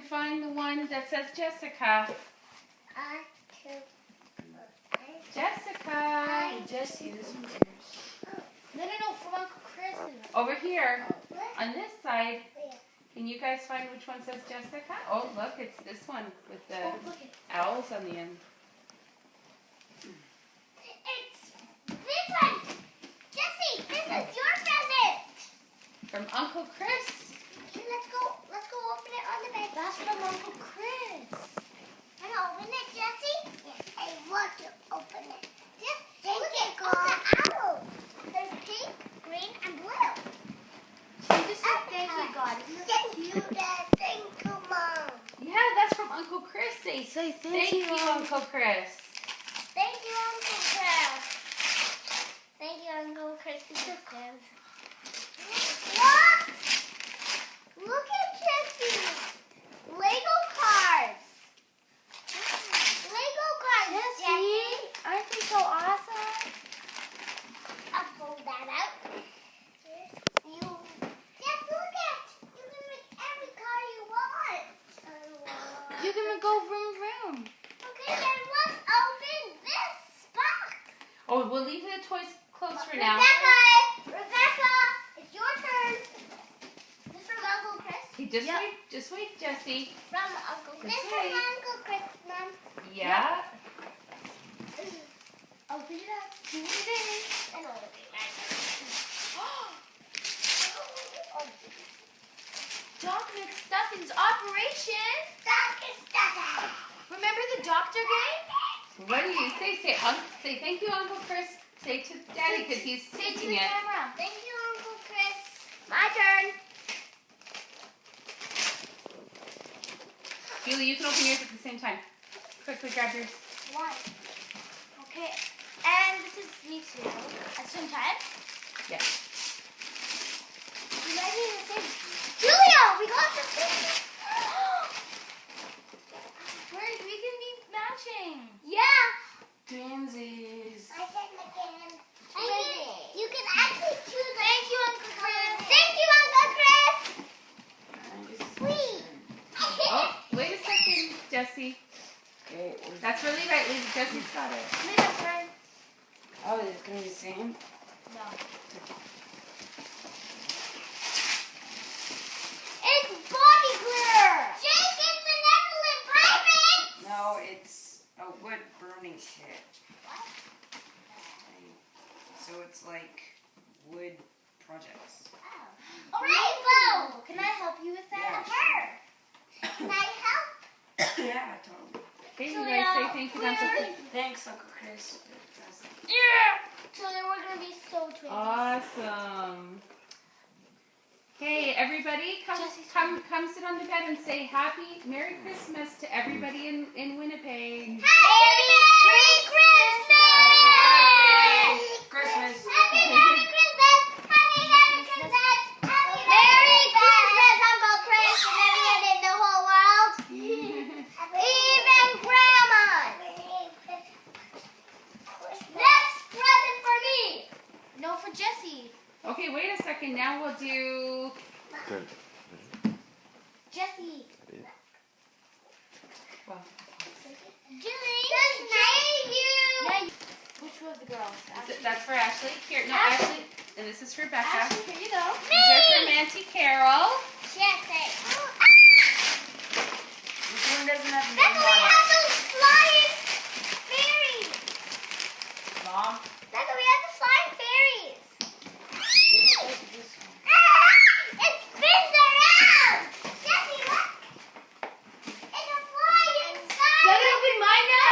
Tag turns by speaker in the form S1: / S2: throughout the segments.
S1: find the one that says Jessica. Jessica.
S2: Hey, Jessie, this one's yours. No, from Uncle Chris.
S1: Over here, on this side. Can you guys find which one says Jessica? Oh, look, it's this one with the owls on the end.
S3: It's this one. Jessie, this is your present.
S1: From Uncle Chris.
S3: Here, let's go open it on the bed.
S2: That's from Uncle Chris.
S3: Want to open it, Jessie? Yes, I want to open it. Just look at all the owls. There's pink, green, and blue.
S2: Just say thank you, God.
S3: Thank you, Dad. Thank you, Mom.
S1: Yeah, that's from Uncle Chris. Say thank you, Uncle Chris.
S3: Thank you, Uncle Chris. Thank you, Uncle Chris. Look! Look at Jessie. Lego cars. Lego cars, Jessie.
S2: Aren't they so awesome?
S3: I'll fold that out. Just look at. You can make every car you want.
S2: You can go vroom vroom.
S3: Okay, then let's open this box.
S1: Oh, we'll leave the toys closed for now.
S3: Rebecca, it's your turn. This is from Uncle Chris.
S1: Hey, just wait, Jessie.
S3: From Uncle Chris. This is from Uncle Chris, Mom.
S1: Yeah.
S3: Open it up. See what it is. And open it.
S2: Doc McStuffins Operation.
S3: Stuffing.
S2: Remember the doctor game?
S1: What do you say? Say thank you, Uncle Chris. Say to Daddy because he's
S2: Say to
S1: teaching
S2: the
S1: it.
S2: camera.
S3: Thank you, Uncle Chris. My turn.
S1: Julie, you can open yours at the same time. Quickly grab yours.
S3: One.
S2: Okay, and this is me too. At the same time?
S1: Yeah.
S3: You guys need the same. Julia, we got the same.
S2: We can be matching.
S3: Yeah.
S2: Twinsies.
S3: I said again. You can actually choose.
S2: Thank you, Uncle Chris.
S3: Thank you, Uncle Chris. Sweet.
S1: Oh, wait a second, Jessie.
S4: Okay.
S1: That's really right. Jessie's got it.
S2: Leah's turn.
S4: Oh, it's gonna be the same?
S2: No.
S3: It's body glue. Jake is the Neverland Pirates.
S4: No, it's a wood burning kit. So it's like wood projects.
S3: Oh. Rainbow.
S2: Can I help you with that?
S4: Yeah.
S3: Can I help?
S4: Yeah, totally.
S1: Okay, you guys say thank you, Uncle Chris.
S4: Thanks, Uncle Chris.
S3: Julia, we're gonna be so twins.
S1: Awesome. Hey, everybody, come sit on the bed and say Merry Christmas to everybody in Winnipeg.
S3: Merry Christmas!
S4: Christmas.
S3: Happy Christmas! Happy Christmas! Merry Christmas, Uncle Chris, and everyone in the whole world. Even Grandma. Next present for me.
S2: No, for Jessie.
S1: Okay, wait a second. Now we'll do.
S2: Jessie.
S1: Well,
S3: Julie, thank you.
S2: Yeah. Which was the girls?
S1: that's for Ashley. Here, no,
S2: Ashley.
S1: Ashley, and this is for Becca.
S2: Ashley, here you go.
S1: These are from Auntie Carol.
S3: Jessie.
S4: This one doesn't have
S3: Becca,
S4: name
S3: we
S4: on
S3: have those flying fairies.
S4: it. Mom?
S3: Becca, we have the flying fairies.
S4: This one.
S3: It spins around. Jessie, look. It's a flying sky.
S2: Can I open mine now?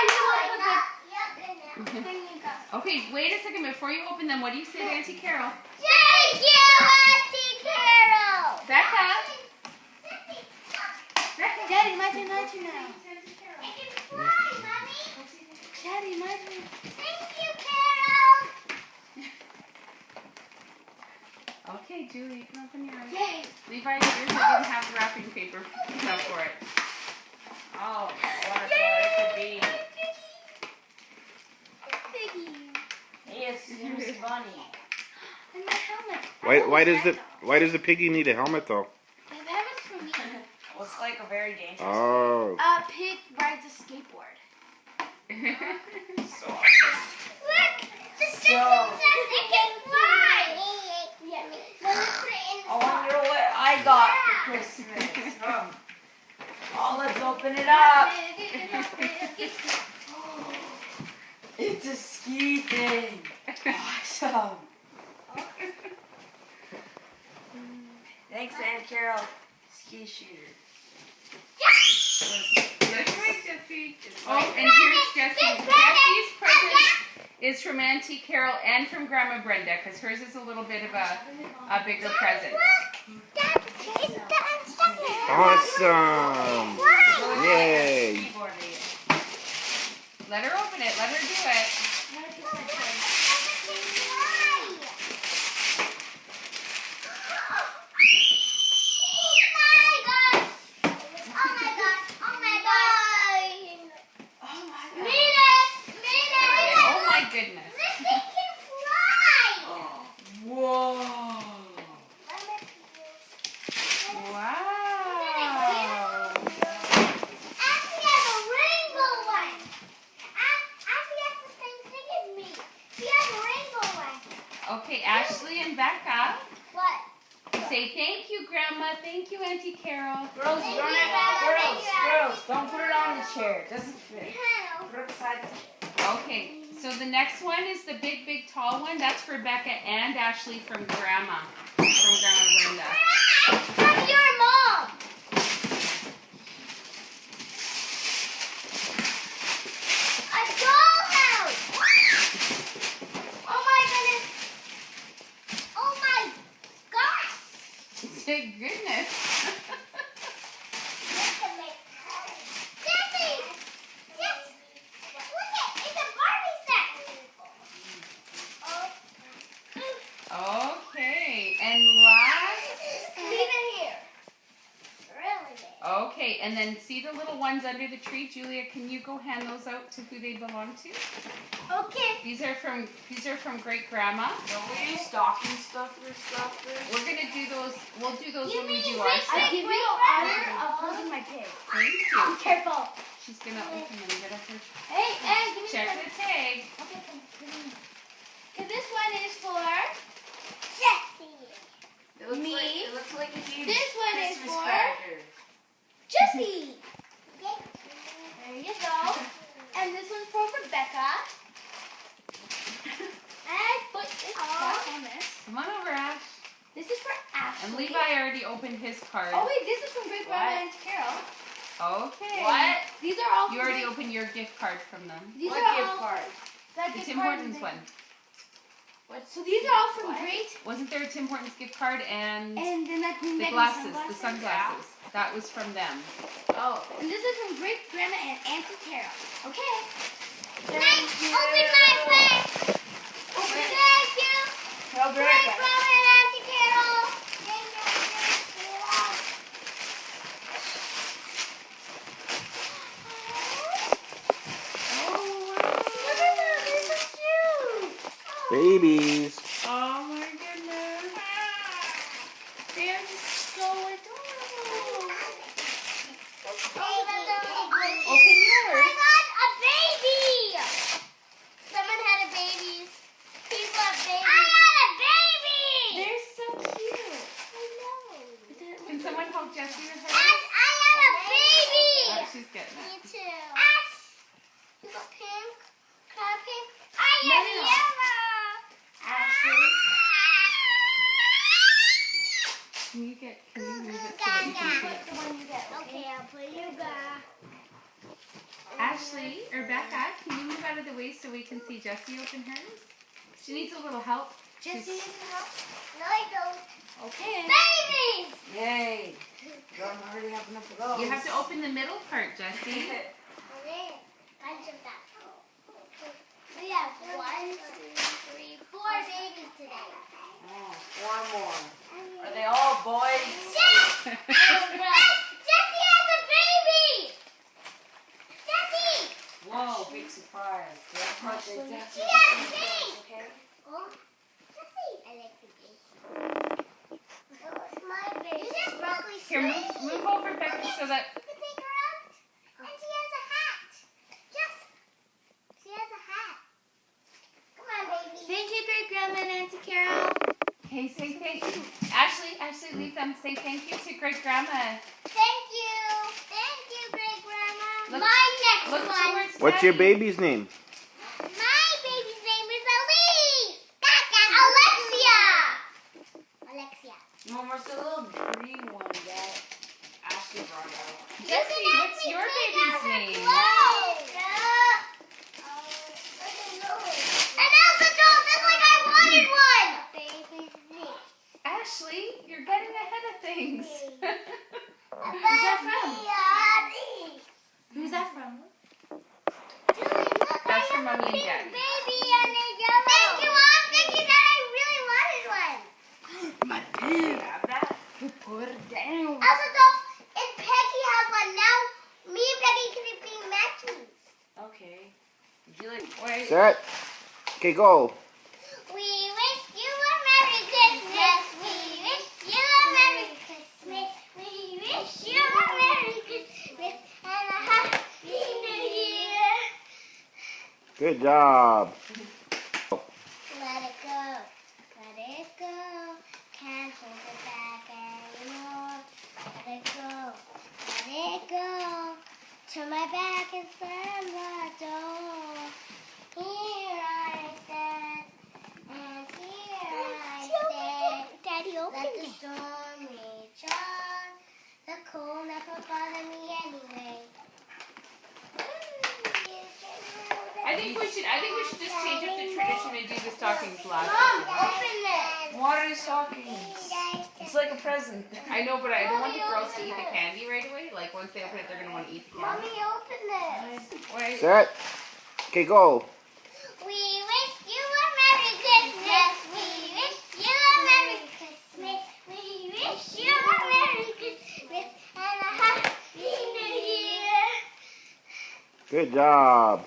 S1: Okay, wait a second. Before you open them, what do you say to Auntie Carol?
S3: Thank you, Auntie Carol.
S1: Becca.
S2: Daddy, my turn now.
S3: It can fly, Mommy.
S2: Daddy, my turn.
S3: Thank you, Carol.
S1: Okay, Julie, you can open yours.
S2: Yay.
S1: Levi, yours I didn't have wrapping paper enough for it.
S4: Oh, what a could be.
S3: Piggy.
S4: Yes, here's Bunny.
S2: And my helmet.
S5: Why does the piggy need a helmet though?
S2: The helmet's for me.
S4: Well, it's like a very dangerous
S5: Oh.
S2: A pig rides a skateboard.
S4: So
S3: Look, the sticker says it can fly.
S2: Yeah.
S3: Let's put it in
S4: I
S3: the
S4: wonder what I got for Christmas. Oh, let's open it up. It's a ski thing. Awesome. Thanks, Aunt Carol. Ski shooter.
S1: That's right, Jessie. Oh, and here's Jessie. Jessie's present is from Auntie Carol and from Grandma Brenda, because hers is a little bit of a bigger present.
S3: Dad, it's the unstuck.
S5: Awesome. Yay.
S4: Keyboard again.
S1: Let her open it. Let her do it. Oh my goodness.
S4: Whoa. Wow.
S1: Okay, Ashley and Becca. Say thank you, Grandma. Thank you, Auntie Carol.
S4: Girls, you don't have girls, don't put it on the chair. It doesn't fit. Put it beside the chair.
S1: Okay, so the next one is the big, big, tall one. That's for Becca and Ashley from Grandma. From Grandma Brenda.
S3: From your mom. A dollhouse. Oh my goodness. Oh my gosh.
S1: Say goodness.
S3: Jessie! Just look at it's a Barbie set.
S1: Okay, and last.
S3: Leave it here. Really big.
S1: Okay, and then see the little ones under the tree, Julia. Can you go hand those out to who they belong to?
S3: Okay.
S1: These are from Great Grandma.
S4: Don't we do stocking stuffers?
S1: We're gonna do those. We'll do those
S3: You
S1: when we
S3: mean
S1: do
S3: great
S1: our
S2: I
S1: stuff.
S2: give you the honor of holding my pig.
S1: Thank
S2: Be
S1: you.
S2: careful.
S1: She's gonna open them. Get up there.
S2: Hey, give me
S1: Check
S2: the
S1: the tag.
S2: Okay, come. Okay, this one is for
S3: Jessie.
S4: It looks
S2: Me?
S4: Like, it looks like a huge
S2: This one is
S4: Christmas
S2: for-
S4: cracker.
S2: Jessie. There you go. And this one's for Rebecca. And I put this back on this.
S1: Come on over, Ash.
S2: This is for Ashley.
S1: And Levi already opened his card.
S2: Oh wait, this is from Great Grandma
S4: What?
S2: and Carol.
S1: Okay.
S4: What?
S2: These are all.
S1: You
S2: from
S1: already
S2: Great-
S1: opened your gift card from them.
S2: These
S4: What
S2: are
S4: gift
S2: all.
S4: card?
S2: That
S1: The
S2: gift
S1: Tim
S2: card
S1: Hortons
S2: is-
S1: one.
S2: So these are all from
S4: What?
S2: Great.
S1: Wasn't there a Tim Hortons gift card and
S2: And then that
S1: the glasses, the sunglasses? That was from them.
S4: Oh.
S2: And this is from Great Grandma and Auntie Carol. Okay.
S3: Nice. Open my bag. Thank you.
S4: Tell
S3: Great
S4: Rebecca.
S3: Grandma and Auntie Carol. Thank you.
S2: Look at them. They're so cute.
S5: Babies.
S1: Oh my goodness.
S2: They're so adorable.
S3: Open
S2: yours.
S3: I got a baby. Someone had a baby. People have babies. I got a baby.
S2: They're so cute.
S3: I know.
S1: Can someone help Jessie with her?
S3: Ash, I got a baby.
S1: Oh, she's getting it.
S3: Me too. Ash, you got pink? Can I have pink? I
S2: No,
S3: have
S2: no, no.
S3: yellow.
S2: Ashley.
S1: Can you move it so that you can see it?
S2: The one you get.
S3: Okay, I'll put you back.
S1: Ashley or Becca, can you move out of the way so we can see Jessie open hers? She needs a little help.
S2: Jesse needs help.
S3: No, I don't.
S2: Okay.
S3: Babies.
S4: Yay. Don't already have enough of those.
S1: You have to open the middle part, Jessie.
S3: Okay, bunch of that. We have 1, 2, 3, 4 babies today.
S4: Oh, 4 more. Are they all boys?
S3: Yes! Jessie has a baby! Jessie!
S4: Whoa, big surprise. That's what they
S3: She has pink!
S4: Okay.
S3: Oh, Jessie! I like the baby. Oh, it's my baby. You just broccoli
S1: Here, move over, Becca, so that Okay, say thank you. Ashley, leave them. Say thank you to great grandma.
S3: Thank you. Thank you, great grandma.
S1: Look-
S3: My next
S1: Look
S3: one.
S1: towards
S5: What's your
S1: Daddy.
S5: baby's name?
S3: My baby's name is Elise. Alexia. Alexia.
S4: Mom, where's the little green one that Ashley brought out?
S1: Jessie, what's your baby's name?
S3: An Elsa doll, just like I wanted one. Baby's name.
S1: Ashley, you're getting ahead of things.
S2: Who's that from? Who's that from?
S3: Julie, look,
S1: That's
S3: I
S1: for
S3: have
S1: Mommy
S3: a
S1: and
S3: pink
S1: Daddy.
S3: baby and a yellow. Thank you, Mom. Thank you, Dad. I really wanted one.
S4: My pig. Grab that. Put it down.
S3: Elsa doll and Peggy has one. Now me and Peggy can be matching.
S4: Okay.
S1: Would you like, wait.
S5: Set. Okay, go.
S3: We wish you a Merry Christmas. We wish you a Merry Christmas. We wish you a Merry Christmas and a Happy New Year.
S5: Good job.
S3: Let it go. Let it go. Can't hold it back anymore. Let it go. Let it go. Turn my back and slam the door. Here I stand. And here I stay. Daddy, open Let the storm reach on. The cold never bother me anyway.
S1: I think we should just change up the tradition and do the stockings last.
S3: Mom, open this.
S4: What are stockings? It's like a present.
S1: I know, but I don't want the girls to eat the candy right away. Like once they open it, they're gonna want to eat the candy.
S3: Mommy, open this.
S1: Wait.
S5: Set. Okay, go.
S3: We wish you a Merry Christmas. We wish you a Merry Christmas. We wish you a Merry Christmas and a Happy New Year.
S5: Good job.